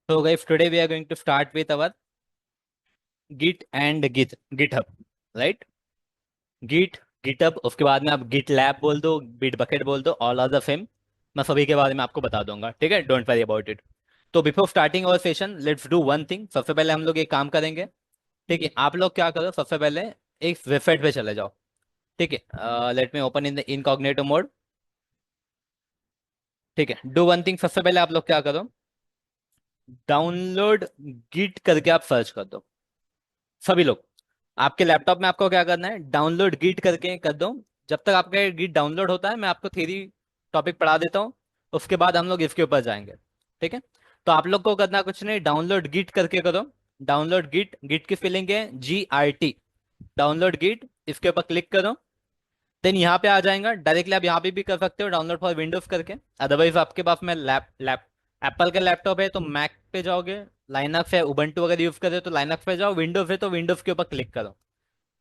So guys, today we are going to start with our Git and GitHub, right? Git, GitHub, उसके बाद में आप Git Lab बोल दो, Bitbucket बोल दो, ऑल आर द सेम। मैं सभी के बारे में आपको बता दूंगा, ठीक है? Don't worry about it. तो before starting our session let's do one thing. सबसे पहले हम लोग एक काम करेंगे, ठीक है? आप लोग क्या करो, सबसे पहले एक वेबसाइट पे चले जाओ, ठीक है? Let me open in the incognito mode, ठीक है? डू वन थिंग, सबसे पहले आप लोग क्या करो, डाउनलोड गिट करके आप सर्च कर दो, सभी लोग। आपके लैपटॉप में आपको क्या करना है, डाउनलोड गिट करके कर दो। जब तक आपका गिट डाउनलोड होता है मैं आपको थ्योरी टॉपिक पढ़ा देता हूँ, उसके बाद हम लोग इसके ऊपर जाएंगे, ठीक है? तो आप लोग को करना कुछ नहीं, डाउनलोड गिट करके करो। डाउनलोड गिट, गिट की स्पेलिंग है GIT। डाउनलोड गिट, इसके ऊपर क्लिक करो। देन यहाँ पे आ जाएगा, डायरेक्टली आप यहाँ पे भी कर सकते हो डाउनलोड फॉर विंडोज करके। अदरवाइज आपके पास में लैप लैप एप्पल का लैपटॉप है तो मैक पे जाओगे, लाइनक्स है उबंटू अगर यूज कर रहे हो तो लाइनक्स पे जाओ, विंडोज है तो विंडोज के ऊपर क्लिक करो।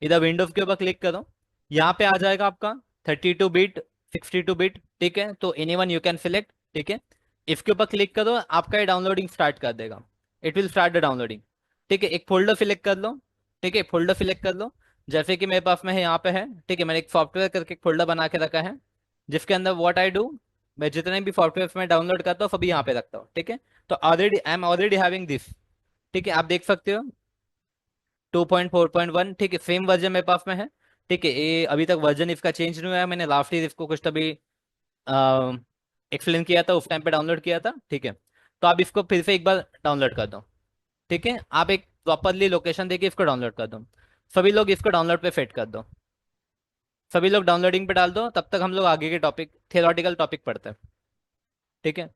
इधर विंडोज के ऊपर क्लिक करो, यहाँ पे आ जाएगा आपका 32 बिट, 62 बिट, ठीक है? तो any one you can select, ठीक है? इसके ऊपर क्लिक करो, आपका ये डाउनलोडिंग स्टार्ट कर देगा। It will start the downloading, ठीक है? एक फोल्डर सिलेक्ट कर लो, ठीक है? फोल्डर सिलेक्ट कर लो, जैसे कि मेरे पास में है, यहाँ पे है, ठीक है? मैंने एक सॉफ्टवेयर करके एक फोल्डर बना के रखा है, जिसके अंदर व्हाट आई डू, मैं जितने भी सॉफ्टवेयर में डाउनलोड करता हूँ सभी यहाँ पे रखता हूँ, ठीक है? तो already I am already having this, ठीक है? आप देख सकते हो 2.4.1, ठीक है? सेम वर्जन मेरे पास में है, ठीक है? ये अभी तक वर्जन इसका चेंज नहीं हुआ है, मैंने लास्ट ईयर इसको कुछ तभी एक्सप्लेन किया था, उस टाइम पे डाउनलोड किया था, ठीक है? तो आप इसको फिर से एक बार डाउनलोड कर दो, ठीक है? आप एक प्रॉपरली लोकेशन देके इसको डाउनलोड कर दो। सभी लोग इसको डाउनलोड पे सेट कर दो, सभी लोग डाउनलोडिंग पे डाल दो, तब तक हम लोग आगे के टॉपिक, थियोरटिकल टॉपिक पढ़ते हैं, ठीक है?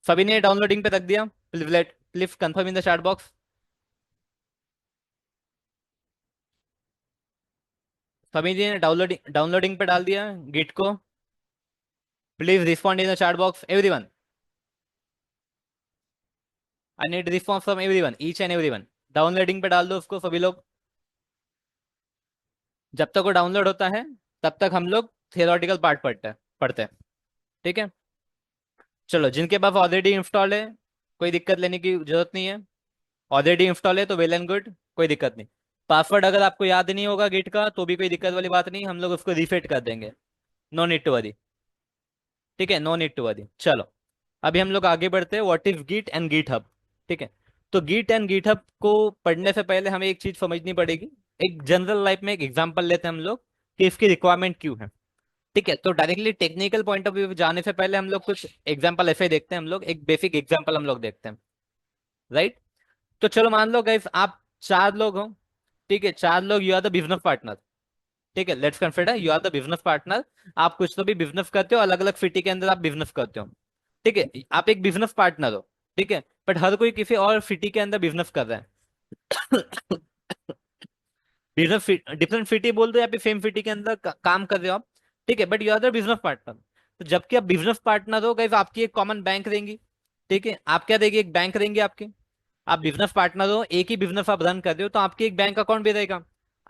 सभी ने डाउनलोडिंग पे रख दिया? Please confirm in the chat box. सभी ने डाउनलोडिंग डाउनलोडिंग पे डाल दिया गिट को? Please respond in the chat box everyone. I need response from everyone, each and everyone. Downloading पे डाल दो उसको सभी लोग। जब तक वो डाउनलोड होता है तब तक हम लोग थियोरटिकल पार्ट पढ़ते हैं, ठीक है? चलो, जिनके पास ऑलरेडी इंस्टॉल है कोई दिक्कत लेने की जरूरत नहीं है। ऑलरेडी इंस्टॉल है तो वेल एंड गुड, कोई दिक्कत नहीं। पासवर्ड अगर आपको याद नहीं होगा गिट का तो भी कोई दिक्कत वाली बात नहीं, हम लोग उसको रीसेट कर देंगे। नो नीड टू वरी, ठीक है? No need to worry. चलो, अभी हम लोग आगे बढ़ते हैं, what is Git and GitHub, ठीक है? तो गिट एंड गिट हब को पढ़ने से पहले हमें एक चीज समझनी पड़ेगी। एक जनरल लाइफ में एक एग्जांपल लेते हैं हम लोग कि इसकी रिक्वायरमेंट क्यों है, ठीक है? तो directly technical point of view जाने से पहले हम लोग कुछ एग्जांपल ऐसे देखते हैं, हम लोग एक बेसिक एग्जांपल हम लोग देखते हैं, राइट? तो चलो मान लो गाइस आप चार लोग हो, ठीक है? चार लोग, you are the business partner, ठीक है? Let's consider you are the business partner. आप कुछ तो भी बिजनेस करते हो, अलग अलग सिटी के अंदर आप बिजनेस करते हो, ठीक है? आप एक बिजनेस पार्टनर हो, ठीक है? बट हर कोई किसी और सिटी के अंदर बिजनेस कर रहा है। बिजनेस डिफरेंट सिटी बोल दो या फिर सेम सिटी के अंदर काम कर रहे हो आप, ठीक है? But you are the business partner. तो जबकि आप बिजनेस पार्टनर हो गाइस, आपकी एक कॉमन बैंक रहेंगी, ठीक है? आप क्या देंगे, एक बैंक रहेंगे आपके। आप बिजनेस पार्टनर हो, एक ही बिजनेस आप रन कर रहे हो, तो आपकी एक बैंक अकाउंट भी रहेगा,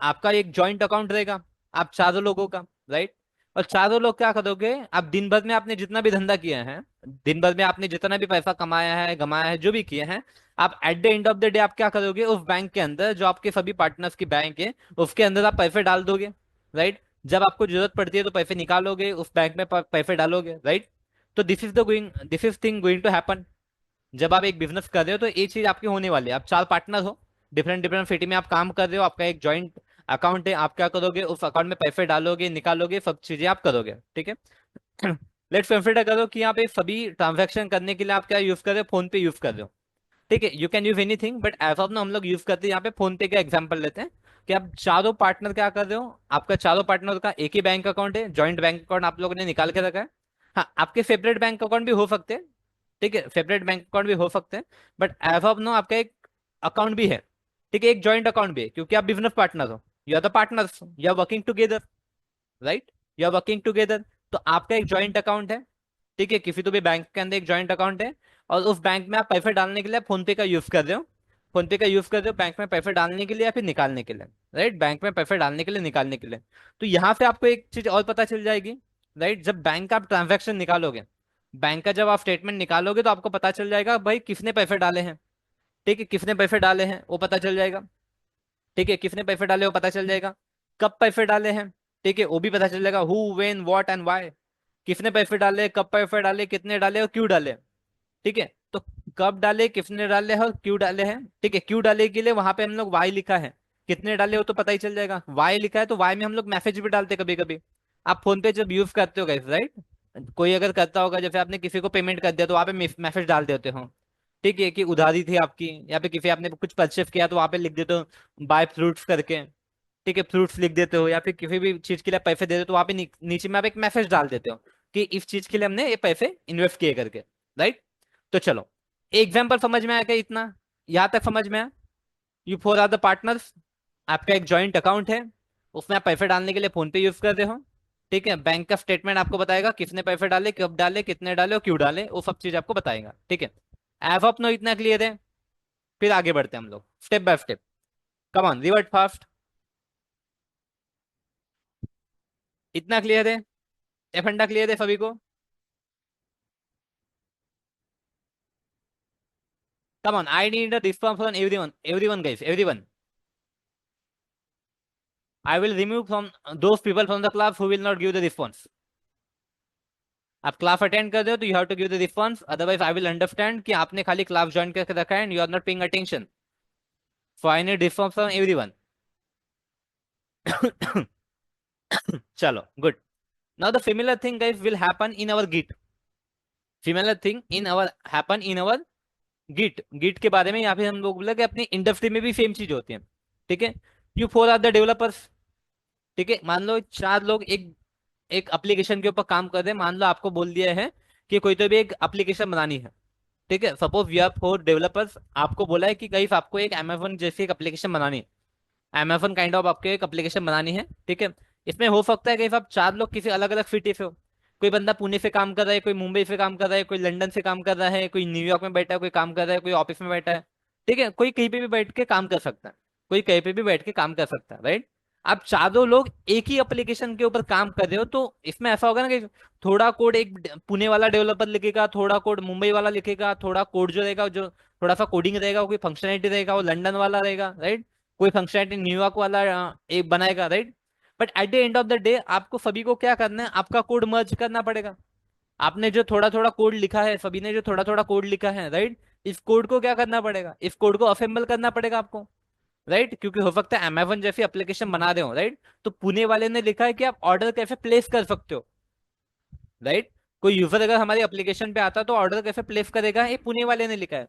आपका एक जॉइंट अकाउंट रहेगा, आप चारों लोगों का, राइट? और चारों लोग क्या करोगे, आप दिन भर में आपने जितना भी धंधा किया है, दिन भर में आपने जितना भी पैसा कमाया है गमाया है जो भी किया है, आप at the end of the day आप क्या करोगे, उस बैंक के अंदर जो आपके सभी पार्टनर्स की बैंक है उसके अंदर आप पैसे डाल दोगे, राइट? जब आपको जरूरत पड़ती है तो पैसे निकालोगे, उस बैंक में पैसे डालोगे, राइट? तो this is thing going to happen. जब आप एक बिजनेस कर रहे हो तो ये चीज आपकी होने वाली है। आप चार पार्टनर हो, डिफरेंट डिफरेंट सिटी में आप काम कर रहे हो, आपका एक जॉइंट अकाउंट है, आप क्या करोगे, उस अकाउंट में पैसे डालोगे, निकालोगे, सब चीजें आप करोगे, ठीक है? लेट्स कंसिडर करो कि यहाँ पे सभी ट्रांजैक्शन करने के लिए आप क्या यूज कर रहे हो, फोन पे यूज कर रहे हो, ठीक है? You can use anything, but as of now हम लोग यूज करते हैं यहाँ पे फोन पे का एग्जांपल लेते हैं कि आप चारों पार्टनर क्या कर रहे हो, आपका चारों पार्टनर का एक ही बैंक अकाउंट है, जॉइंट बैंक अकाउंट आप लोगों ने निकाल के रखा है। हाँ, आपके सेपरेट बैंक अकाउंट भी हो सकते हैं, ठीक है? सेपरेट बैंक अकाउंट भी हो सकते हैं, बट एज ऑफ नो आपका एक अकाउंट भी है, ठीक है? एक जॉइंट अकाउंट भी है, क्योंकि आप बिजनेस पार्टनर हो, you are the partners, you are working together, right? You are working together. तो आपका एक जॉइंट अकाउंट है, ठीक है? किसी तो भी बैंक के अंदर एक जॉइंट अकाउंट है, और उस बैंक में आप पैसे डालने के लिए फोन पे का यूज कर रहे हो, फोन पे का यूज कर रहे हो बैंक में पैसे डालने के लिए या फिर निकालने के लिए, राइट? बैंक में पैसे डालने के लिए, निकालने के लिए। तो यहाँ से आपको एक चीज और पता चल जाएगी, राइट? जब बैंक का आप ट्रांजेक्शन निकालोगे, बैंक का जब आप स्टेटमेंट निकालोगे तो आपको पता चल जाएगा भाई किसने पैसे डाले हैं, ठीक है, किसने पैसे डाले हैं वो पता चल जाएगा। ठीक है, किसने पैसे डाले वो पता चल जाएगा। कब पैसे डाले हैं, ठीक है, वो भी पता चल जाएगा। Who, when, what and why. किसने पैसे डाले, कब पैसे डाले, कितने डाले और क्यों डाले। ठीक है, तो कब डाले, किसने डाले और क्यों डाले हैं। ठीक है, क्यों डाले के लिए वहां पे हम लोग वाई लिखा है, कितने डाले हो तो पता ही चल जाएगा। वाई लिखा है तो वाई में हम लोग मैसेज भी डालते कभी कभी। आप फोन पे जब यूज करते हो गाइस, राइट, कोई अगर करता होगा, जैसे आपने किसी को पेमेंट कर दिया तो वहां पे मैसेज डाल देते हो। ठीक है, कि उधारी थी आपकी, या फिर किसी आपने कुछ परचेस किया तो वहां पे लिख देते हो बाय फ्रूट्स करके। ठीक है, फ्रूट्स लिख देते हो, या फिर किसी भी चीज के लिए पैसे दे दो तो वहां पे नीचे में आप एक मैसेज डाल देते हो कि इस चीज के लिए हमने ये पैसे इन्वेस्ट किए करके। राइट, तो चलो, एग्जाम्पल समझ में आया क्या इतना, यहां तक समझ में आया। You four are the partners, आपका एक जॉइंट अकाउंट है, उसमें आप पैसे डालने के लिए फोन पे यूज करते हो। ठीक है, बैंक का स्टेटमेंट आपको बताएगा किसने पैसे डाले, कब डाले, कितने डाले और क्यों डाले, वो सब चीज आपको बताएगा। ठीक है, एफ ऑफ नो इतना क्लियर है। फिर आगे बढ़ते हैं हम लोग step by step. Come on, revert fast. इतना क्लियर है, ये फंडा क्लियर है सभी को। Come on, I need a response from everyone, everyone guys, everyone. I will remove from those people from the class who will not give the response. आप class attend कर रहे हो तो you have to give the response, otherwise I will understand कि आपने खाली class join करके रखा है and you are not paying attention. So I need response from everyone. चलो, good. Now the similar thing guys will happen in our Git. Similar thing in our happen in our Git. Git के बारे में यहाँ पे हम लोग बोला कि अपनी इंडस्ट्री में भी सेम चीज होती है। ठीक है, you four are the developers. ठीक है, मान लो चार लोग एक एक एप्लीकेशन के ऊपर काम कर रहे हैं। मान लो आपको बोल दिया है कि कोई तो भी एक एप्लीकेशन बनानी है। ठीक है, suppose we are four developers, आपको बोला है कि कहीं आपको एक Amazon जैसी एक एप्लीकेशन बनानी है। Amazon काइंड ऑफ आपको एक एप्लीकेशन बनानी है। ठीक है, इसमें हो सकता है कि आप चार लोग किसी अलग अलग सिटी से हो। कोई बंदा पुणे से काम कर रहा है, कोई मुंबई से काम कर रहा है, कोई लंदन से काम कर रहा है, कोई न्यूयॉर्क में बैठा है, कोई काम कर रहा है, कोई ऑफिस में बैठा है। ठीक है, कोई कहीं पे भी बैठ के काम कर सकता है, कोई कहीं पे भी बैठ के काम कर सकता है, राइट। आप चारों लोग एक ही एप्लीकेशन के ऊपर काम कर रहे हो, तो इसमें ऐसा होगा ना कि थोड़ा कोड एक पुणे वाला डेवलपर लिखेगा, थोड़ा कोड मुंबई वाला लिखेगा, थोड़ा कोड जो रहेगा, जो थोड़ा सा कोडिंग रहेगा, कोई फंक्शनैलिटी रहेगा वो लंदन वाला रहेगा, राइट। कोई फंक्शनैलिटी न्यूयॉर्क वाला एक बनाएगा, right. But at the end of the day आपको सभी को क्या करना है, आपका कोड मर्ज करना पड़ेगा। आपने जो थोड़ा थोड़ा कोड लिखा है, सभी ने जो थोड़ा थोड़ा कोड लिखा है, राइट, इस कोड को क्या करना पड़ेगा, इस कोड को असेंबल करना पड़ेगा आपको। राइट, क्योंकि हो सकता है Amazon जैसी एप्लीकेशन बना रहे हो, राइट, तो पुणे वाले ने लिखा है कि आप ऑर्डर कैसे प्लेस कर सकते हो, राइट। कोई यूजर अगर हमारी एप्लीकेशन पे आता है तो ऑर्डर कैसे प्लेस करेगा, ये पुणे वाले ने लिखा है।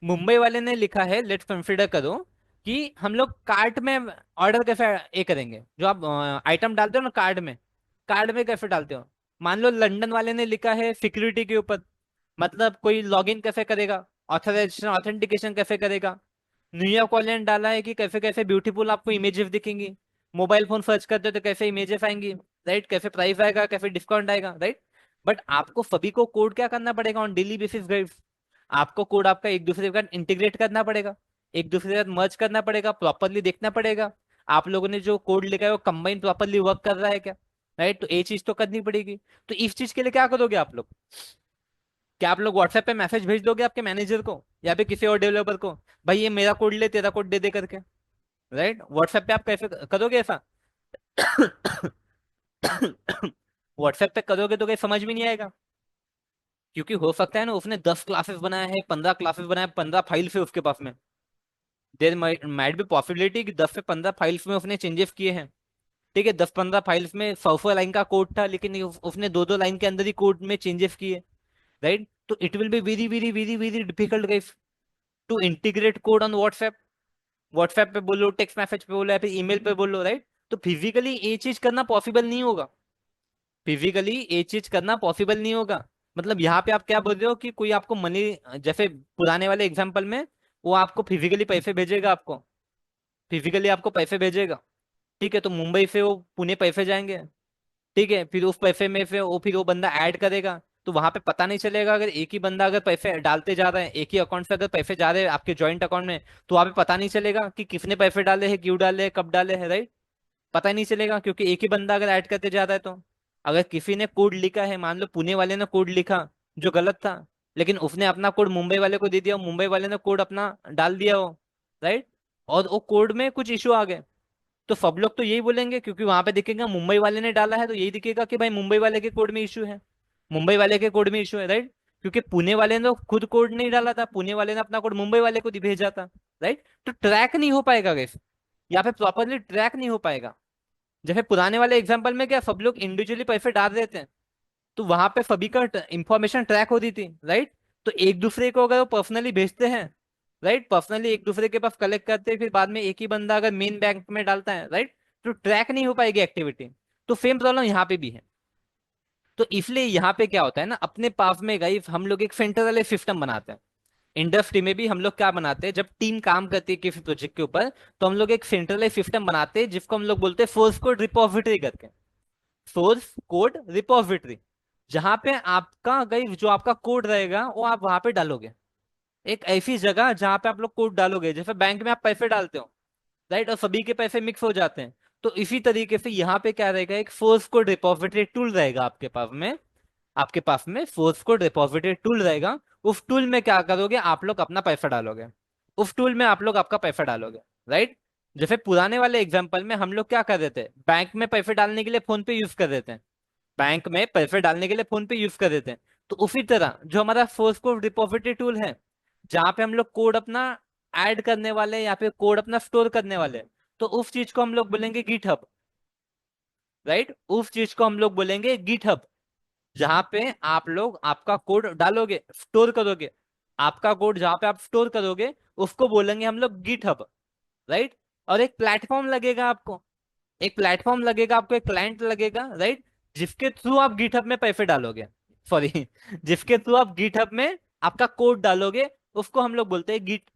मुंबई वाले ने लिखा है, लेट्स कंसीडर करो कि हम लोग कार्ट में ऑर्डर कैसे ये करेंगे, जो आप आइटम डालते हो ना कार्ड में, कार्ड में कैसे डालते हो। मान लो लंदन वाले ने लिखा है सिक्योरिटी के ऊपर, मतलब कोई लॉगिन कैसे करेगा, ऑथराइजेशन ऑथेंटिकेशन कैसे करेगा। न्यूयॉर्क वाले ने डाला है कि कैसे कैसे ब्यूटीफुल आपको इमेजेस दिखेंगी, मोबाइल फोन सर्च करते हो तो कैसे इमेजेस आएंगी, राइट, कैसे प्राइस आएगा, कैसे डिस्काउंट आएगा, राइट। बट आपको सभी को कोड क्या करना पड़ेगा ऑन डेली बेसिस गाइस। आपको कोड आपका एक दूसरे के साथ इंटीग्रेट करना पड़ेगा, एक दूसरे के साथ मर्ज करना पड़ेगा, प्रॉपरली देखना पड़ेगा आप लोगों ने जो कोड लिखा है वो कंबाइन प्रॉपरली वर्क कर रहा है क्या, राइट। तो ये चीज तो करनी पड़ेगी। तो इस चीज के लिए क्या करोगे आप लोग, क्या आप लोग व्हाट्सएप पे मैसेज भेज दोगे आपके मैनेजर को या फिर किसी और डेवलपर को, भाई ये मेरा कोड ले तेरा कोड दे दे करके, राइट। व्हाट्सएप पे आप कैसे करोगे ऐसा। व्हाट्सएप पे करोगे तो कहीं समझ में नहीं आएगा, क्योंकि हो सकता है ना उसने 10 क्लासेस बनाया है, 15 क्लासेस बनाया, 15 फाइल्स है उसके पास में। देर माइट बी पॉसिबिलिटी कि 10 से 15 फाइल्स में उसने चेंजेस किए हैं। ठीक है, 10-15 फाइल्स में 100 लाइन का कोड था, लेकिन उसने दो दो लाइन के अंदर ही कोड में चेंजेस किए, राइट। तो it will be very very very very difficult guys to integrate code on WhatsApp. WhatsApp पे बोलो, टेक्स्ट मैसेज पे बोलो, या फिर ईमेल पे बोलो, राइट। तो फिजिकली ये चीज करना पॉसिबल नहीं होगा, फिजिकली ये चीज करना पॉसिबल नहीं होगा। मतलब यहाँ पे आप क्या बोल रहे हो कि कोई आपको मनी, जैसे पुराने वाले एग्जांपल में, वो आपको फिजिकली पैसे भेजेगा, आपको फिजिकली आपको पैसे भेजेगा। ठीक है, तो मुंबई से वो पुणे पैसे जाएंगे। ठीक है, फिर उस पैसे में फिर वो बंदा ऐड करेगा, तो वहां पे पता नहीं चलेगा। अगर एक ही बंदा अगर पैसे डालते जा रहा है, एक ही अकाउंट से अगर पैसे जा रहे हैं आपके जॉइंट अकाउंट में, तो वहां पे पता नहीं चलेगा कि किसने पैसे डाले हैं, क्यों डाले हैं, कब डाले हैं, राइट। पता ही नहीं चलेगा, क्योंकि एक ही बंदा अगर ऐड करते जा रहा है तो। अगर किसी ने कोड लिखा है, मान लो पुणे वाले ने कोड लिखा जो गलत था, लेकिन उसने अपना कोड मुंबई वाले को दे दिया, मुंबई वाले ने कोड अपना डाल दिया हो, राइट, और वो कोड में कुछ इशू आ गए, तो सब लोग तो यही बोलेंगे, क्योंकि वहां पे दिखेगा मुंबई वाले ने डाला है, तो यही दिखेगा कि भाई मुंबई वाले के कोड में इशू है, मुंबई वाले के कोड में इशू है, राइट। क्योंकि पुणे वाले ने तो खुद कोड नहीं डाला था, पुणे वाले ने अपना कोड मुंबई वाले को भेजा था, राइट। तो ट्रैक नहीं हो पाएगा गाइस, यहाँ पे प्रॉपरली ट्रैक नहीं हो पाएगा। जैसे पुराने वाले एग्जाम्पल में क्या सब लोग इंडिविजुअली पैसे डाल देते हैं, तो वहां पे सभी का इंफॉर्मेशन ट्रैक होती थी, राइट। तो एक दूसरे को अगर वो पर्सनली भेजते हैं, राइट, पर्सनली एक दूसरे के पास कलेक्ट करते हैं, फिर बाद में एक ही बंदा अगर मेन बैंक में डालता है, राइट, तो ट्रैक नहीं हो पाएगी एक्टिविटी। तो सेम प्रॉब्लम यहाँ पे भी है। तो इसलिए यहाँ पे क्या होता है ना, अपने पास में गाइस हम लोग एक सेंट्रलाइज सिस्टम बनाते हैं। इंडस्ट्री में भी हम लोग क्या बनाते हैं, जब टीम काम करती है किसी प्रोजेक्ट के ऊपर, तो हम लोग एक सेंट्रलाइज सिस्टम बनाते हैं जिसको हम लोग बोलते हैं सोर्स कोड रिपोजिटरी करके। सोर्स कोड रिपोजिटरी, जहां पे आपका गाइस जो आपका कोड रहेगा वो आप वहां पे डालोगे, एक ऐसी जगह जहां पे आप लोग कोड डालोगे, जैसे बैंक में आप पैसे डालते हो, राइट, और सभी के पैसे मिक्स हो जाते हैं। तो इसी तरीके से यहाँ पे क्या रहेगा, एक सोर्स कोड रिपोजिटरी टूल रहेगा आपके पास में, आपके पास में सोर्स कोड रिपोजिटरी टूल रहेगा। उस टूल में क्या करोगे, आप लोग अपना पैसा डालोगे, उस टूल में आप लोग आपका पैसा डालोगे, राइट। जैसे पुराने वाले एग्जांपल में हम लोग क्या कर देते हैं, बैंक में पैसे डालने के लिए फोन पे यूज कर देते हैं, बैंक में पैसे डालने के लिए फोन पे यूज कर देते हैं। तो उसी तरह जो हमारा सोर्स कोड रिपोजिटरी टूल है, जहां पे हम लोग कोड अपना ऐड करने वाले हैं या फिर कोड अपना स्टोर करने वाले हैं, तो उस चीज को हम लोग बोलेंगे गिटहब, राइट, उस चीज को हम लोग बोलेंगे गिटहब, जहां पे आप लोग आपका कोड डालोगे, स्टोर करोगे, आपका कोड जहां पे आप स्टोर करोगे उसको बोलेंगे हम लोग गिटहब, राइट। और एक प्लेटफॉर्म लगेगा आपको, एक प्लेटफॉर्म लगेगा आपको, एक क्लाइंट लगेगा, राइट, जिसके थ्रू आप गिटहब में पैसे डालोगे, सॉरी जिसके थ्रू आप गिटहब में आपका कोड डालोगे, उसको हम लोग बोलते हैं गिट,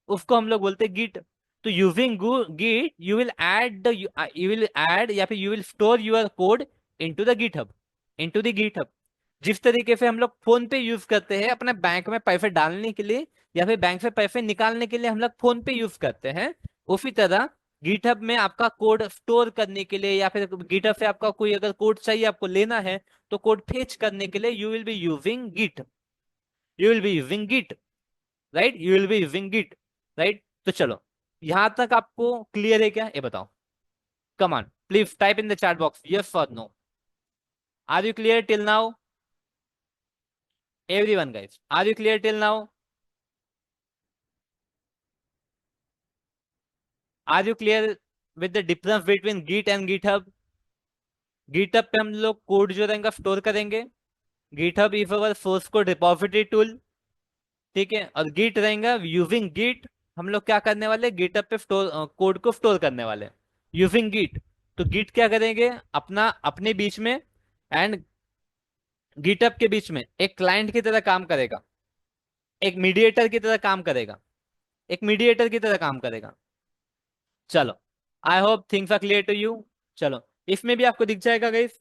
उसको हम लोग बोलते हैं गिट। तो using Git you will add the you will add या फिर you will store your code into the GitHub, into the GitHub. जिस तरीके से हम लोग फोन पे यूज करते हैं अपने बैंक में पैसे डालने के लिए या फिर बैंक से पैसे निकालने के लिए हम लोग फोन पे यूज करते हैं, उसी तरह गिटहब में आपका कोड स्टोर करने के लिए या फिर गिटहब से आपका कोई अगर कोड चाहिए आपको लेना है, तो कोड फेच करने के लिए you will be using Git, you will be using Git, right, you will be using Git, right. तो चलो यहां तक आपको क्लियर है क्या, ये बताओ, come on please type in the chat box yes और no, are you clear till now, everyone guys, are you clear till now, are you clear with the difference between git and github? GitHub पे हम लोग code जो रहेगा store करेंगे, GitHub is our source code repository tool, ठीक है, और Git रहेगा यूजिंग गिट, हम लोग क्या करने वाले, गिटहब पे स्टोर कोड को स्टोर करने वाले यूजिंग गिट। तो गिट क्या करेंगे, अपना अपने बीच में एंड गिटहब के बीच में एक क्लाइंट की तरह काम करेगा, एक मीडिएटर की तरह काम करेगा, एक मीडिएटर की तरह काम करेगा। चलो I hope things are clear to you. चलो इसमें भी आपको दिख जाएगा गाइस,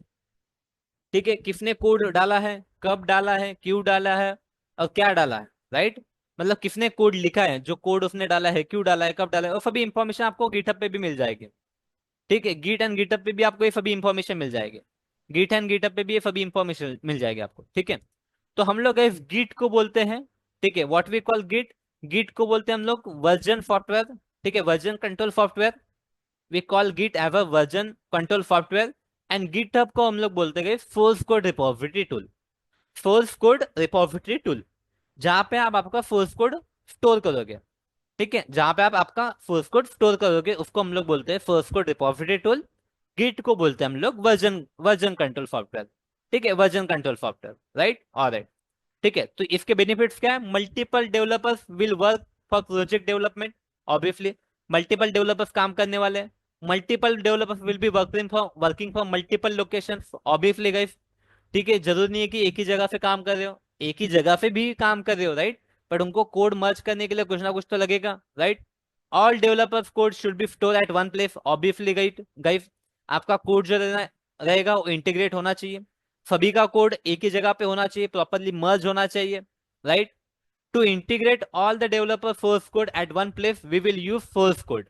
ठीक है, किसने कोड डाला है, कब डाला है, क्यों डाला है और क्या डाला है, राइट। मतलब किसने कोड लिखा है, जो कोड उसने डाला है, क्यों डाला है, कब डाला है, और सभी इंफॉर्मेशन आपको गिटहब पे भी मिल जाएगी, ठीक है, गिट एंड गिटहब पे भी आपको ये सभी इंफॉर्मेशन मिल जाएगी, गिट एंड गिटहब पे भी ये सभी इंफॉर्मेशन मिल जाएगी आपको, ठीक है। तो हम लोग इस गिट को बोलते हैं, ठीक है, what we call Git, Git को बोलते हैं हम लोग वर्जन सॉफ्टवेयर, ठीक है, version control software, we call Git as a version control software. And GitHub को हम लोग बोलते हैं source code repository tool, source code repository tool, जहां पे आप आपका सोर्स कोड स्टोर करोगे, ठीक है, जहां पे आप आपका सोर्स कोड स्टोर करोगे उसको हम लोग बोलते हैं source code repository tool. Git को बोलते हैं हम लोग वर्जन वर्जन कंट्रोल सॉफ्टवेयर, ठीक है, version control software, right, alright, ठीक है। तो इसके बेनिफिट्स क्या है, multiple developers will work for project development, obviously multiple developers काम करने वाले हैं, multiple developers will be working for multiple locations, obviously guys, ठीक है, जरूरी नहीं है कि एक ही जगह से काम कर रहे हो, एक ही जगह से भी काम कर रहे हो, राइट, बट उनको कोड मर्ज करने के लिए कुछ ना कुछ तो लगेगा, right. All developers code should be store at one place, obviously guys, आपका कोड जो रहेगा वो इंटीग्रेट होना चाहिए, सभी का कोड एक ही जगह पे होना चाहिए, प्रॉपरली मर्ज होना चाहिए, right. To integrate all the developer source code at one place we will use source code,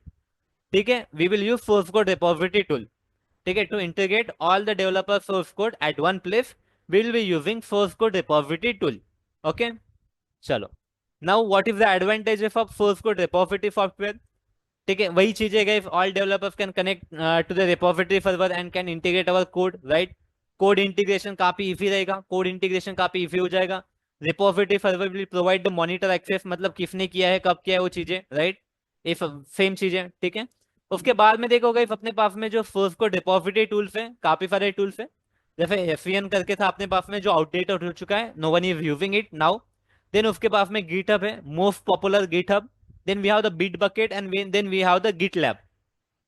ठीक है, we will use source code repository tool, ठीक है, to integrate all the developer source code at one place will be using source code repository tool, okay चलो, now what is the advantage of source code repository software? ठीक है, वही चीजें गई, all developers can connect to the repository server and can integrate our code, right? Code integration काफी easy रहेगा, code integration काफी easy हो जाएगा। Repository server will provide the monitor access, मतलब किसने किया है, कब किया है, वो चीजें, राइट? ये सेम चीजें, ठीक है। उसके बाद में देखो गाइस, अपने पास में जो सोर्स कोड रिपोजिटरी टूल्स है, काफी सारे टूल्स है। जैसे एफवीएन करके था अपने पास में, जो आउटडेटेड हो चुका है, no one is using it now. Then उसके पास में गिटहब है, most popular GitHub. Then we have the Bitbucket and then we have the GitLab.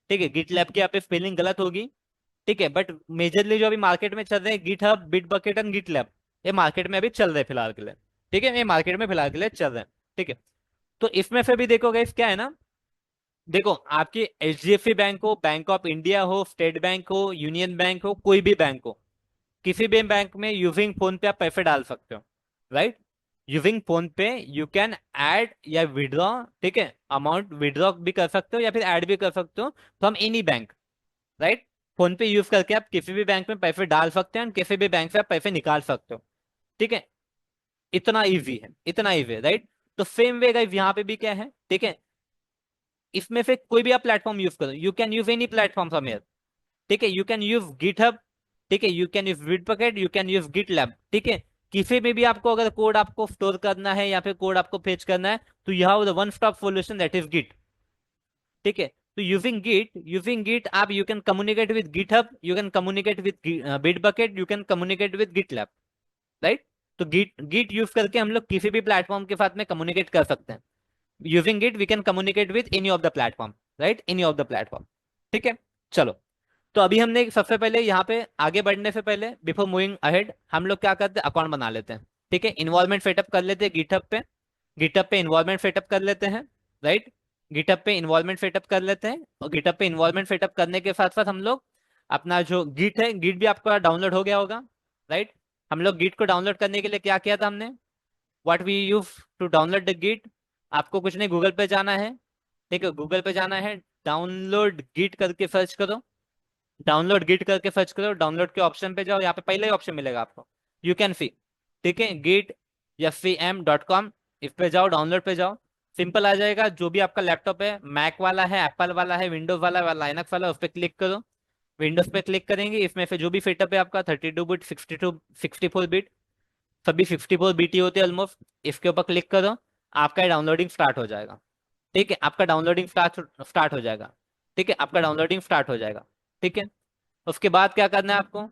ठीक है, गिट लैब की यहाँ पे स्पेलिंग गलत होगी, ठीक है, बट मेजरली जो अभी मार्केट में चल रहे हैं, GitHub, Bitbucket and GitLab, ये मार्केट में अभी चल रहे हैं फिलहाल के लिए। ठीक है, ये मार्केट में फिलहाल के लिए चल रहे हैं। ठीक है, तो इसमें से भी देखो गाइस क्या है ना, देखो आपकी एचडीएफसी बैंक हो, बैंक ऑफ इंडिया हो, स्टेट बैंक हो, यूनियन बैंक हो, कोई भी बैंक हो, किसी भी बैंक में यूजिंग फोन पे आप पैसे डाल सकते हो, राइट? यूजिंग फोन पे यू कैन ऐड या विड्रॉ, ठीक है, अमाउंट विड्रॉ भी कर सकते हो या फिर ऐड भी कर सकते हो from any bank, right? Phone पे यूज करके आप किसी भी बैंक में पैसे डाल सकते हैं और किसी भी बैंक से आप पैसे निकाल सकते हो। ठीक है, इतना इजी है, इतना इजी है, राइट? तो सेम वे गाइस यहाँ पे भी क्या है, ठीक है, इसमें से कोई भी आप प्लेटफॉर्म यूज करो, you can use any platform from here. ठीक है, यू कैन यूज गिटहब, ठीक है, you can use Bitbucket, you can use GitLab, ठीक है। किसी में भी आपको अगर कोड आपको स्टोर करना है या फिर कोड आपको फेच करना है, तो you have the one stop solution, that is Git. ठीक है, तो यूजिंग गिट आप you can communicate with GitHub, you can communicate with Bitbucket, you can communicate with GitLab, right? तो गिट गिट यूज करके हम लोग किसी भी प्लेटफॉर्म के साथ में कम्युनिकेट कर सकते हैं। Using Git we can communicate with any of the platform, right? Any of the platform. ठीक है, चलो, तो अभी हमने सबसे पहले यहाँ पे आगे बढ़ने से पहले, बिफोर मूविंग अहेड, हम लोग क्या करते हैं, अकाउंट बना लेते हैं। ठीक है, इन्वॉल्वमेंट सेटअप कर लेते हैं गिटहब पे, गिटहब पे इन्वॉल्वमेंट सेटअप कर लेते हैं, राइट? गिटहब पे इन्वॉल्वमेंट सेटअप कर लेते हैं, और गिटहब पे इन्वॉल्वमेंट सेटअप करने के साथ साथ हम लोग अपना जो गिट है, गिट भी आपका डाउनलोड हो गया होगा, राइट? हम लोग गिट को डाउनलोड करने के लिए क्या किया था हमने, what we use to download the Git? आपको कुछ नहीं, गूगल पे जाना है, ठीक है, गूगल पे जाना है, डाउनलोड गिट करके सर्च करो, डाउनलोड गिट करके सर्च करो, डाउनलोड के ऑप्शन पे जाओ, यहाँ पे पहले ही ऑप्शन मिलेगा आपको, यू कैन सी, ठीक है, गिट fcm.com, इस पे जाओ, डाउनलोड पे जाओ, सिंपल आ जाएगा। जो भी आपका लैपटॉप है, मैक वाला है, एप्पल वाला है, विंडोज वाला है, लाइनक्स वाला है, उस पर क्लिक करो। विंडोज पे क्लिक करेंगे, इसमें से जो भी सेटअप है आपका 32 बिट, 64 बिट, सभी 64 बिट ही होते हैं ऑलमोस्ट, इसके ऊपर क्लिक करो, आपका डाउनलोडिंग स्टार्ट हो जाएगा। ठीक है, आपका डाउनलोडिंग स्टार्ट स्टार्ट हो जाएगा। ठीक है, आपका डाउनलोडिंग स्टार्ट हो जाएगा। ठीक है, उसके बाद क्या करना है आपको,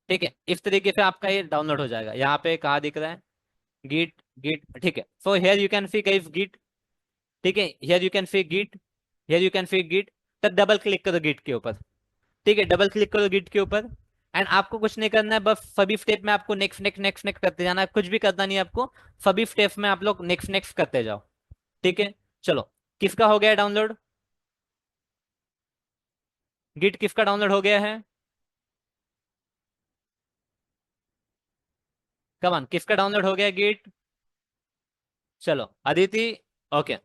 ठीक है, इस तरीके से आपका ये डाउनलोड हो जाएगा। यहाँ पे कहाँ दिख रहा है, गिट, गिट, ठीक है, so here you can see guys Git, ठीक है, here you can see Git, here you can see Git, तब डबल क्लिक करो गिट के ऊपर। ठीक है, डबल क्लिक करो गिट के ऊपर, एंड आपको कुछ नहीं करना है, बस सभी स्टेप में आपको नेक्स्ट नेक्स्ट नेक्स्ट नेक्स्ट करते जाना है, कुछ भी करना नहीं है आपको, सभी स्टेप में आप लोग नेक्स्ट नेक्स्ट करते जाओ। ठीक है, चलो, किसका हो गया डाउनलोड, गिट किसका डाउनलोड हो गया है, कमान किसका डाउनलोड हो गया गिट, चलो अदिति, ओके,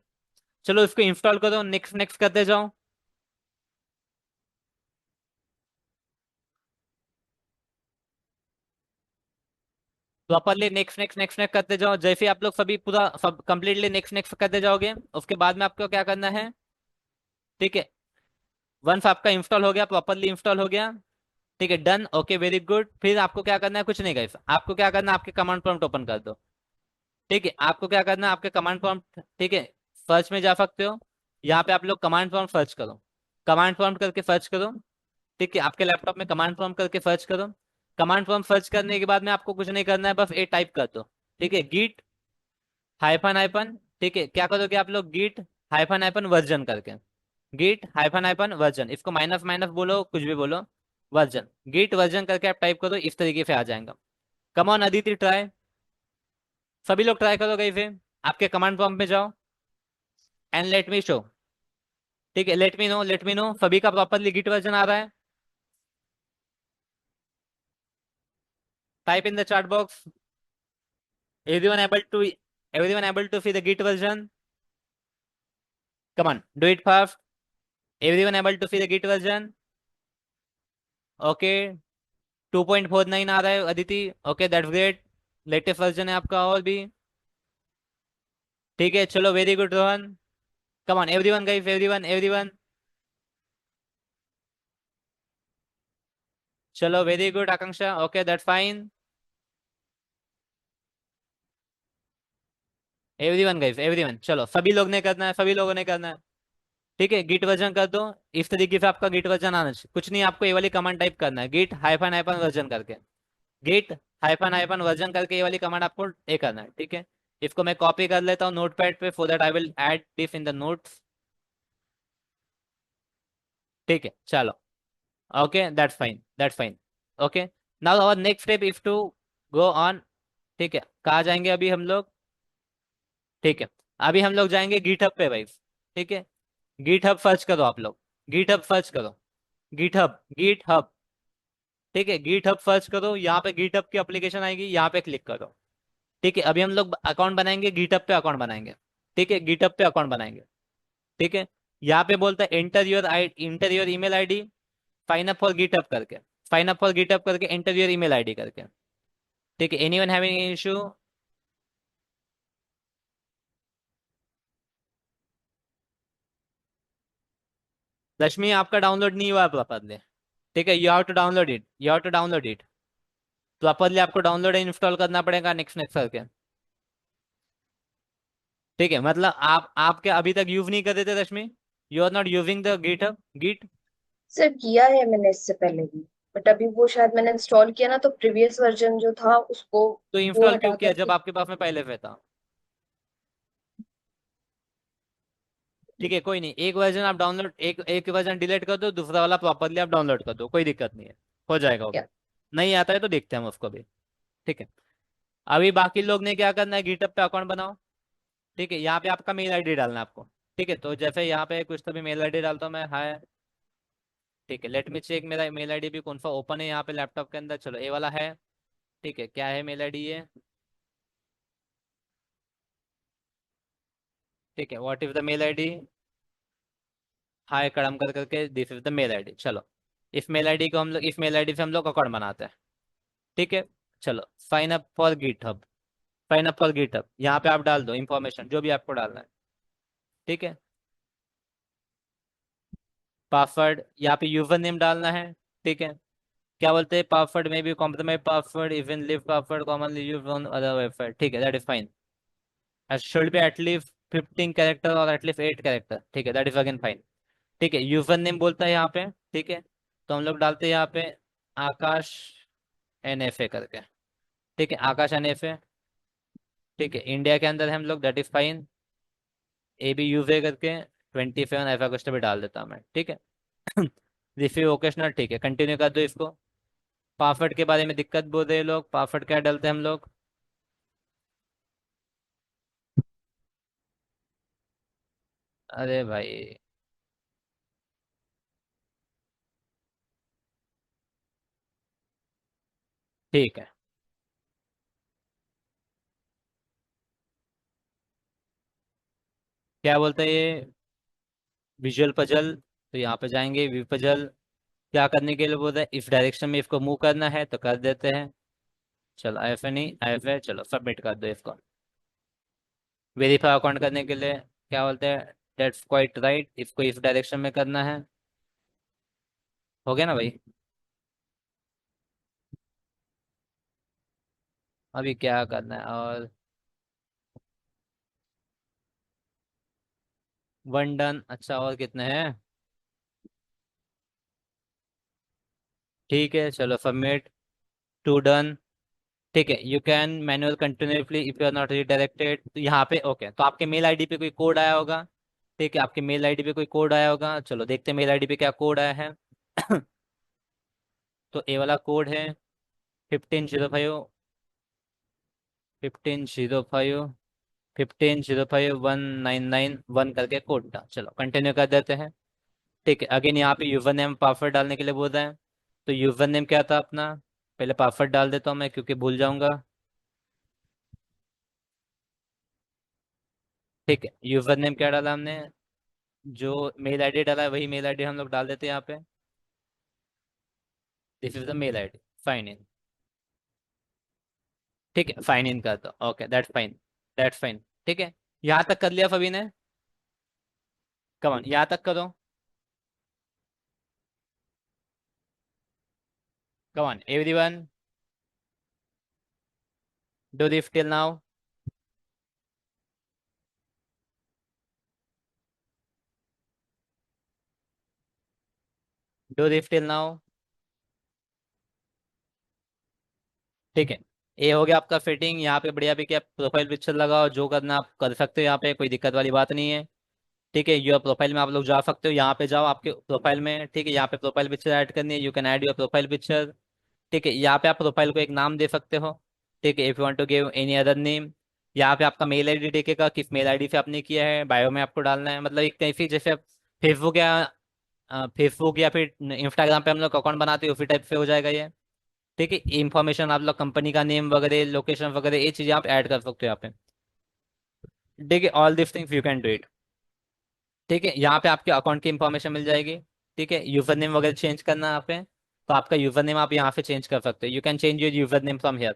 चलो इसको इंस्टॉल करो, नेक्स्ट नेक्स्ट करते जाओ। Properly next next next next करते जाओ, जैसे आप लोग सभी पूरा सब कंप्लीटली नेक्स्ट नेक्स्ट करते जाओगे, उसके बाद में आपको क्या करना है, ठीक है, वंस आपका इंस्टॉल हो गया, प्रॉपरली इंस्टॉल हो गया, ठीक है, डन, ओके, वेरी गुड, फिर आपको क्या करना है, कुछ नहीं गाइस, आपको क्या करना है, आपके कमांड प्रॉम्प्ट ओपन कर दो। ठीक है, आपको क्या करना है, आपके कमांड प्रॉम्प्ट, ठीक है, सर्च में जा सकते हो, यहाँ पे आप लोग कमांड प्रॉम्प्ट सर्च करो, कमांड प्रॉम्प्ट करके सर्च करो। ठीक है, आपके लैपटॉप में कमांड प्रॉम्प्ट करके सर्च करो, कमांड प्रॉम्प्ट सर्च करने के बाद में आपको कुछ नहीं करना है, बस ए टाइप कर दो। ठीक है, गिट हाइफन हाइफन, ठीक है, क्या करोगे आप लोग, गिट हाइफन हाइफन वर्जन करके, गिट हाइफन हाइफन वर्जन, इसको माइनस माइनस बोलो, कुछ भी बोलो, वर्जन, गिट वर्जन करके आप टाइप करो, इस तरीके से आ जाएगा। कम ऑन अदिति, ट्राई, सभी लोग ट्राई करो गई फिर, आपके कमांड प्रॉम्प्ट में जाओ, एंड लेट मी शो, ठीक है, लेट मी नो सभी का प्रॉपरली गिट वर्जन आ रहा है, type in the chat box, everyone able to everyone able to see the git version, come on, do it fast, everyone able to see the git version, okay, 2.49 आ रहा है Aditi, okay, that's great, latest version है आपका और भी। ठीक है चलो, very good Rohan. Come on everyone guys, everyone everyone. चलो very good Akanksha, okay that fine. Everyone guys everyone, चलो सभी लोग ने करना है, सभी लोगों ने करना है। ठीक है, गिट वर्जन कर दो। इस तरीके से आपका गिट वर्जन आना चाहिए, कुछ नहीं, आपको ये वाली कमांड टाइप करना है, गिट हाइफन हाइफन वर्जन करके। गिट हाइफन हाइफन वर्जन करके ये वाली कमांड आपको ये करना है, ठीक है। इसको मैं कॉपी कर लेता हूँ नोटपैड पे, for that I will add this in the notes. ठीक है चलो, okay that's fine, that's fine. Okay, now our next step is to go on. ठीक है, कहाँ जाएंगे अभी हम लोग? ठीक है, अभी हम लोग जाएंगे गिट हब पे भाई। ठीक है, गिट हब सर्च करो आप लोग, गिट हब सर्च करो, गिट हब, गिट हब। ठीक है, गिट हब सर्च करो, यहाँ पे गिट हब की एप्लीकेशन आएगी, यहाँ पे क्लिक करो। ठीक है, अभी हम लोग अकाउंट बनाएंगे, गिट हब पे अकाउंट बनाएंगे। ठीक है, गिट हब पे अकाउंट बनाएंगे। ठीक है, यहाँ पे बोलता है enter your email ID, sign up for GitHub करके, साइन अप फॉर गिटहब करके एंटर योर ईमेल आईडी करके। ठीक है, anyone having any issue? Rashmi आपका डाउनलोड नहीं हुआ प्रॉपरली। ठीक है, you have to download it, you have to download it properly, आपको डाउनलोड इंस्टॉल करना पड़ेगा नेक्स्ट नेक्स्ट करके। ठीक है, मतलब आप क्या अभी तक यूज नहीं कर रहे थे Rashmi? You are not using the GitHub git? Sir किया है मैंने इससे पहले भी, बट अभी वो शायद मैंने इंस्टॉल किया ना, तो प्रीवियस वर्जन जो था उसको तो वो इंस्टॉल क्यों हटा किया जब करके। आपके पास में पहले से था? ठीक है, कोई नहीं, एक वर्जन आप डाउनलोड, एक एक वर्जन डिलीट कर दो, दूसरा वाला प्रॉपरली आप डाउनलोड कर दो, कोई दिक्कत नहीं है, हो जाएगा वो भी। या नहीं आता है तो देखते हैं हम उसको भी। ठीक है, अभी बाकी लोग ने क्या करना है, गिटहब पे अकाउंट बनाओ। ठीक है, यहाँ पे आपका मेल आईडी डालना है आपको। ठीक है, तो जैसे यहाँ पे कुछ तो भी मेल आईडी डालता हूँ मैं, हाय। ठीक है, लेट मी चेक, मेरा मेल आईडी भी कौन सा ओपन है यहाँ पे लैपटॉप के अंदर, चलो ये वाला है। ठीक है, क्या है मेल आईडी ये? ठीक है, what is the mail ID? हाय कड़म कर करके, this is the mail ID, चलो। इस मेल आईडी को हम लोग, इस मेल आईडी से हम लोग अकाउंट बनाते हैं। ठीक है, चलो sign up for GitHub, sign up for GitHub, यहाँ पे आप डाल दो इंफॉर्मेशन जो भी आपको डालना है। ठीक है, पासवर्ड, यहाँ पे यूजर नेम डालना है। ठीक है, क्या बोलते हैं, पासवर्ड में भी compromise password, even live password commonly use on other website. ठीक है, that is fine. Should be at least 15 character और एटलीस्ट 8 कैरेक्टर। ठीक है, दैट इज अगेन फाइन। ठीक है, यूजर नेम बोलता है यहाँ पे। ठीक है, तो हम लोग डालते हैं यहाँ पे आकाश एन एफ ए करके। ठीक है, आकाश एन एफ ए। ठीक है, इंडिया के अंदर है हम लोग, that is fine. A B use A करके 27 ऐसा कुछ तो भी डाल देता हूँ मैं। ठीक है, रिव्यू ओकेशनल। ठीक है, कंटिन्यू कर दो इसको। पासवर्ड के बारे में दिक्कत बोल रहे हैं लोग, पासवर्ड क्या डालते हैं हम लोग? अरे भाई, ठीक है, क्या बोलते हैं ये? विजुअल पजल, तो यहाँ पे जाएंगे व्यू पजल। क्या करने के लिए बोल रहे हैं, इस डायरेक्शन में इसको मूव करना है तो कर देते हैं। चलो आई एफ ए, नहीं आई एफ ए, चलो सबमिट कर दो इसको। वेरीफाई अकाउंट करने के लिए क्या बोलते हैं, डेट्स क्वाइट राइट, इसको इस डायरेक्शन में करना है। हो गया ना भाई? अभी क्या करना है और? वन डन, अच्छा और कितने हैं? ठीक है चलो सबमिट, टू डन। ठीक है, you can manual continuously if you are not redirected, तो यहाँ पे ओके, तो आपके मेल आईडी पे कोई कोड आया होगा। ठीक है, आपके मेल आईडी पे कोई कोड आया होगा, चलो देखते हैं मेल आईडी पे क्या कोड आया है। तो ए वाला कोड है 1505, 1505, 15051991 करके कोड था, चलो कंटिन्यू कर देते हैं। ठीक है, अगेन यहाँ पे यूजर नेम पासवर्ड डालने के लिए बोल रहे हैं। तो यूजर नेम क्या था अपना? पहले पासवर्ड डाल देता हूँ मैं क्योंकि भूल जाऊंगा। ठीक है, यूजर नेम क्या डाला हमने? जो मेल आईडी डाला है वही मेल आईडी हम लोग डाल देते हैं यहाँ पे। This is the mail ID, sign in. ठीक है, फाइन इन कर दो, okay that's fine, that's fine. ठीक है, यहाँ तक कर लिया सभी ने? कमान यहाँ तक करो, come on everyone, do this till now. Do this till now. ठीक है, ये हो गया आपका फिटिंग। यहाँ पे बढ़िया भी क्या प्रोफाइल पिक्चर लगाओ, जो करना आप कर सकते हो, यहाँ पे कोई दिक्कत वाली बात नहीं है। ठीक है, योर प्रोफाइल में आप लोग जा सकते हो, यहाँ पे जाओ आपके प्रोफाइल में। ठीक है, यहाँ पे प्रोफाइल पिक्चर ऐड करनी है, you can add your profile picture. ठीक है, यहाँ पे आप प्रोफाइल को एक नाम दे सकते हो। ठीक है, if you want to give any other name. यहाँ पे आपका मेल आईडी देखेगा, किस मेल आईडी से आपने किया है, बायो में आपको डालना है। मतलब एक कैसी जैसे फेसबुक या फिर इंस्टाग्राम पे हम लोग अकाउंट बनाते हैं, उसी टाइप से हो जाएगा ये। ठीक है, इंफॉर्मेशन आप लोग कंपनी का नेम वगैरह, लोकेशन वगैरह, ये चीजें आप ऐड कर सकते हो यहाँ पे। ठीक है, all this things you can do it. ठीक है, यहाँ पे आपके अकाउंट की इंफॉर्मेशन मिल जाएगी। ठीक है, यूजर नेम वगैरह चेंज करना है यहाँ पे, तो आपका यूजर नेम आप यहाँ पे चेंज कर सकते हो। You can change your user name from here.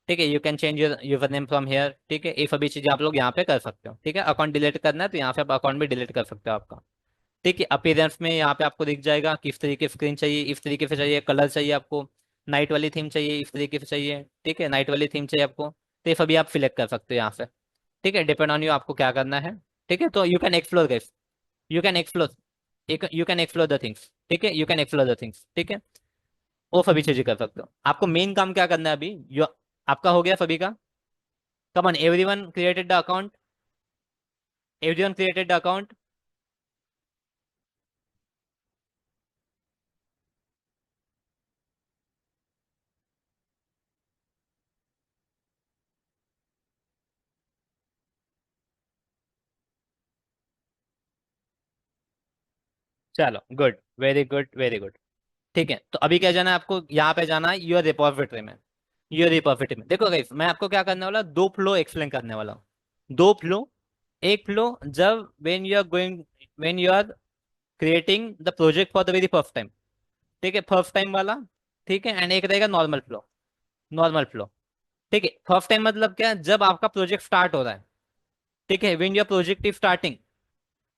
ठीक है, you can change your user name from here. ठीक है, ये सभी चीजें आप लोग यहाँ पे कर सकते हो। ठीक है, अकाउंट डिलीट करना है तो यहाँ पे आप अकाउंट भी डिलीट कर सकते हो आपका। ठीक है, अपीयरेंस में यहाँ पे आपको दिख जाएगा किस तरीके की स्क्रीन चाहिए, इस तरीके से चाहिए, कलर चाहिए आपको, नाइट वाली थीम चाहिए, इस तरीके से चाहिए। ठीक है, नाइट वाली थीम चाहिए आपको, तो ये सभी आप सिलेक्ट कर सकते हो यहाँ से। ठीक है, डिपेंड ऑन यू आपको क्या करना है। ठीक है, तो you can explore guys, you can explore, you can explore the things. ठीक है, you can explore the things. ठीक है, वो सभी चीजें कर सकते हो। आपको मेन काम क्या करना है अभी, यो आपका हो गया सभी का। Come on everyone created the account, everyone created the account. चलो good, very good, very good. ठीक है, तो अभी क्या जाना है आपको, यहाँ पे जाना है योर रिपोजिटरी में। योर रिपोजिटरी में देखो गाइस, मैं आपको क्या करने वाला, दो फ्लो एक्सप्लेन करने वाला हूँ। दो फ्लो, एक फ्लो जब when you are going, when you are creating the project for the very first time. ठीक है, फर्स्ट टाइम वाला। ठीक है, एंड एक रहेगा नॉर्मल फ्लो। Normal flow. ठीक है, फर्स्ट टाइम मतलब क्या, जब आपका प्रोजेक्ट स्टार्ट हो रहा है। ठीक है, when your project is starting.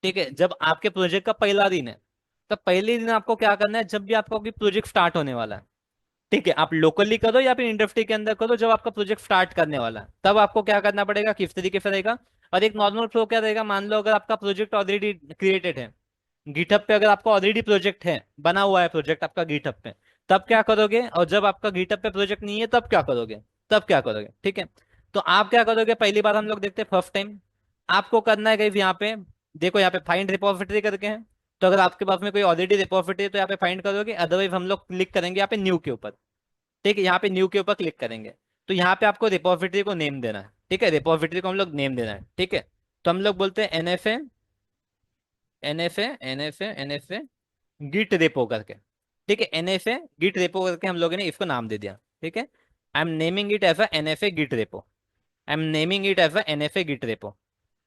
ठीक है, जब आपके प्रोजेक्ट का पहला दिन है, तो पहले दिन आपको क्या करना है, जब भी आपका कोई प्रोजेक्ट स्टार्ट होने वाला है। ठीक है, आप लोकली करो या फिर इंडस्ट्री के अंदर करो, जब आपका प्रोजेक्ट स्टार्ट करने वाला है तब आपको क्या करना पड़ेगा, किस तरीके से रहेगा। और एक नॉर्मल फ्लो क्या रहेगा, मान लो अगर आपका प्रोजेक्ट ऑलरेडी क्रिएटेड है, गिटहब पे अगर आपका ऑलरेडी प्रोजेक्ट है, बना हुआ है प्रोजेक्ट आपका गिटहब पे, तब क्या करोगे, और जब आपका गिटहब पे प्रोजेक्ट नहीं है तब क्या करोगे, तब क्या करोगे। ठीक है, तो आप क्या करोगे, पहली बार हम लोग देखते हैं फर्स्ट टाइम, आपको करना है गाइस यहाँ पे, देखो यहाँ पे फाइंड रिपोजिटरी करके है। तो अगर आपके पास में कोई ऑलरेडी रिपोजिटरी है तो यहाँ पे फाइंड करोगे, अदरवाइज हम लोग क्लिक करेंगे यहाँ पे न्यू के ऊपर। ठीक है, यहाँ पे न्यू के ऊपर क्लिक करेंगे, तो यहाँ पे आपको रिपोजिटरी को नेम देना है। ठीक है, रिपोजिटरी को हम लोग नेम देना है। ठीक है, तो हम लोग बोलते हैं NFA, NFA, NFA, NFA Git repo करके। ठीक है, एनएफए गिट रेपो करके हम लोगों ने इसको नाम दे दिया। ठीक है, I am naming it as a NFA Git repo, I am naming it as a NFA Git repo.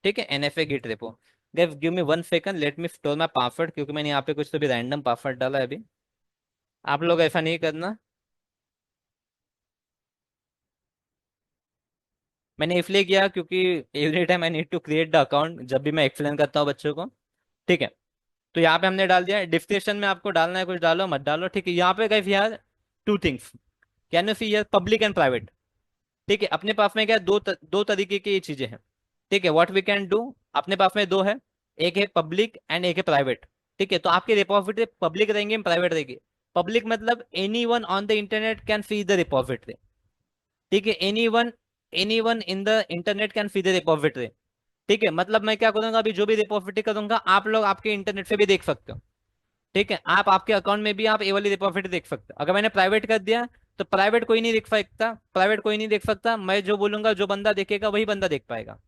ठीक है, NFA Git repo. Guys give me 1 second, let me store my password, क्योंकि मैंने यहाँ पे कुछ तो भी रैंडम पासवर्ड डाला है अभी। आप लोग ऐसा नहीं करना। मैंने इसलिए किया क्योंकि every time I need to create the account, जब भी मैं एक्सप्लेन करता हूँ बच्चों को। ठीक है, तो यहाँ पे हमने डाल दिया, डिस्क्रिप्शन में आपको डालना है, कुछ डालो मत डालो। ठीक है, यहाँ पे गाइस यार two things, can you see here public and private. ठीक है, अपने पास में क्या दो तरीके की ये चीजें हैं। ठीक है, व्हाट वी कैन डू, अपने पास में दो है, एक है पब्लिक एंड एक है प्राइवेट। ठीक है, तो आपके रिपोजिटरी पब्लिक रहेंगे, प्राइवेट रहेगी। पब्लिक मतलब any one on the internet can see the repository. ठीक है, any one in the internet can see the repository. ठीक है, मतलब मैं क्या करूंगा, अभी जो भी रिपोजिटरी करूंगा आप लोग आपके इंटरनेट से भी देख सकते हो। ठीक है, आप आपके अकाउंट में भी आप ए वाली रिपोजिटरी देख सकते हो। अगर मैंने प्राइवेट कर दिया तो प्राइवेट कोई नहीं देख सकता, प्राइवेट कोई नहीं देख सकता, मैं जो बोलूंगा जो बंदा देखेगा वही बंदा देख पाएगा।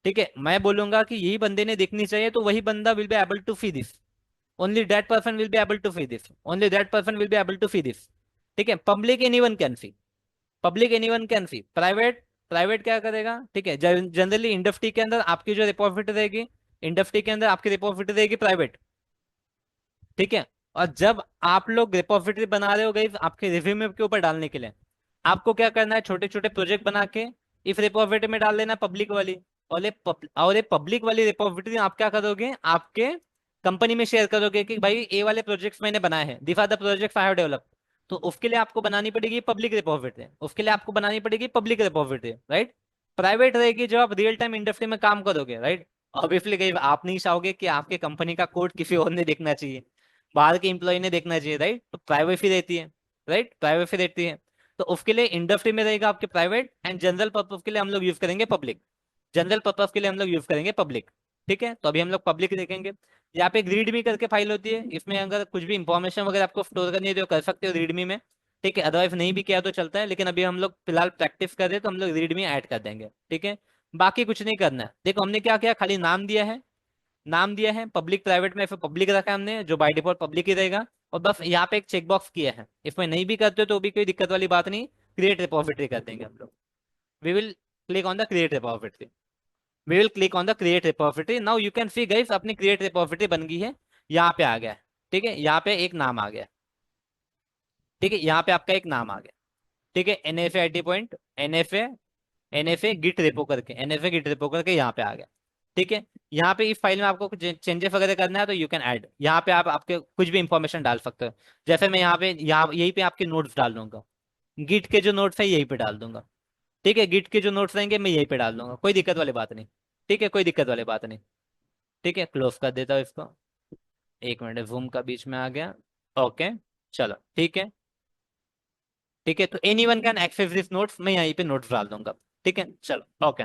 ठीक है, मैं बोलूंगा कि यही बंदे ने देखनी चाहिए तो वही बंदा will be able to see this, only that person will be able to see this, only that person will be able to see this. ठीक है, public anyone can see, public anyone can see. Private, private क्या करेगा, ठीक है, generally industry के अंदर आपकी जो रिपोजिटरी रहेगी, इंडस्ट्री के अंदर आपकी रिपोजिटरी रहेगी प्राइवेट। ठीक है, और जब आप लोग रिपोजिटरी बना रहे हो गई आपके रिज्यूमे के ऊपर डालने के लिए, आपको क्या करना है, छोटे छोटे प्रोजेक्ट बना के इस रिपोजिटरी में डाल देना पब्लिक वाली। और ये पब्लिक वाली रिपोजिटरी आप क्या करोगे, आपके कंपनी में शेयर करोगे कि भाई ये वाले प्रोजेक्ट्स मैंने बनाए हैं, this are the projects I have develop. तो उसके लिए आपको बनानी पड़ेगी पब्लिक रिपोजिटरी, उसके लिए आपको बनानी पड़ेगी पब्लिक रिपोजिटरी, राइट। प्राइवेट रहेगी जब आप रियल टाइम इंडस्ट्री में काम करोगे, राइट। ऑब्वियसली कहीं आप नहीं चाहोगे कि आपके कंपनी का कोड किसी और ने देखना चाहिए, बाहर के एम्प्लॉय ने देखना चाहिए, राइट। तो प्राइवेसी रहती है, राइट, प्राइवेसी रहती है। तो उसके लिए इंडस्ट्री में रहेगा आपके प्राइवेट, एंड जनरल पर्पज के लिए हम लोग यूज करेंगे पब्लिक। जनरल पर्पज के लिए हम लोग यूज करेंगे पब्लिक। ठीक है, तो अभी हम लोग पब्लिक देखेंगे। यहाँ पे एक रीडमी करके फाइल होती है, इसमें अगर कुछ भी इंफॉर्मेशन वगैरह आपको स्टोर करनी है तो कर सकते हो रीडमी में। ठीक है, अदरवाइज नहीं भी किया तो चलता है, लेकिन अभी हम लोग फिलहाल प्रैक्टिस कर रहे हैं तो हम लोग रीडमी ऐड कर देंगे। ठीक है, बाकी कुछ नहीं करना है। देखो हमने क्या किया, खाली नाम दिया है, नाम दिया है पब्लिक प्राइवेट में, फिर पब्लिक रखा है हमने, जो बाय डिफॉल्ट पब्लिक ही रहेगा। और बस यहाँ पे एक चेकबॉक्स किया है, इसमें नहीं भी करते तो भी कोई दिक्कत वाली बात नहीं, क्रिएट रिपोजिटरी कर देंगे हम लोग। We will click on the create repository, we will click on the create repository. Now you can see guys अपनी क्रिएट रिपोजिटरी बन गई है, यहाँ पे आ गया है। ठीक है, यहाँ पे एक नाम आ गया। ठीक है, यहाँ पे आपका एक नाम आ गया। ठीक है, NFA IT point, NFA Git repo करके, NFA गिट रेपो करके यहाँ पे आ गया। ठीक है, यहाँ पे इस फाइल में आपको कुछ चेंजेस वगैरह करना है तो यू कैन ऐड, यहाँ पे आप आपके कुछ भी इंफॉर्मेशन डाल सकते हो। जैसे मैं यहाँ पे, यहाँ यहीं पे आपके नोट्स डाल दूंगा, गिट के जो नोट्स है यहीं पे डाल दूंगा। ठीक है, गिट के जो नोट्स रहेंगे मैं यहीं पे डाल दूंगा, कोई दिक्कत वाली बात नहीं। ठीक है, कोई दिक्कत वाली बात नहीं। ठीक है, क्लोज कर देता हूँ इसको। एक मिनट, जूम का बीच में आ गया। ओके, चलो ठीक है। ठीक है, तो anyone can access this notes, मैं यहीं पे नोट्स डाल दूंगा। ठीक है, चलो ओके।